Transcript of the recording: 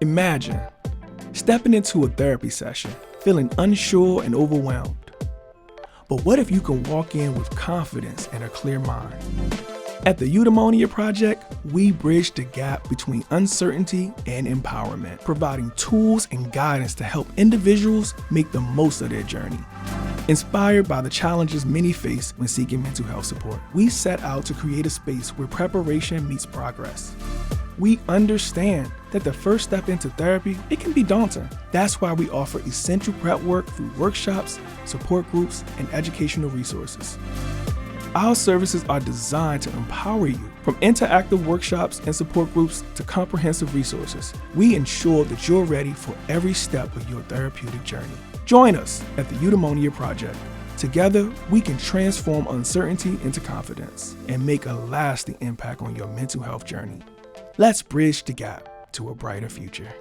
Imagine stepping into a therapy session, feeling unsure and overwhelmed. But what if you can walk in with confidence and a clear mind? At the Eudaimonia Project, we bridge the gap between uncertainty and empowerment, providing tools and guidance to help individuals make the most of their journey. Inspired by the challenges many face when seeking mental health support, we set out to create a space where preparation meets progress. We understand that the first step into therapy, it can be daunting. That's why we offer essential prep work through workshops, support groups, and educational resources. Our services are designed to empower you. From interactive workshops and support groups to comprehensive resources, we ensure that you're ready for every step of your therapeutic journey. Join us at the Eudaimonia Project. Together, we can transform uncertainty into confidence and make a lasting impact on your mental health journey. Let's bridge the gap to a brighter future.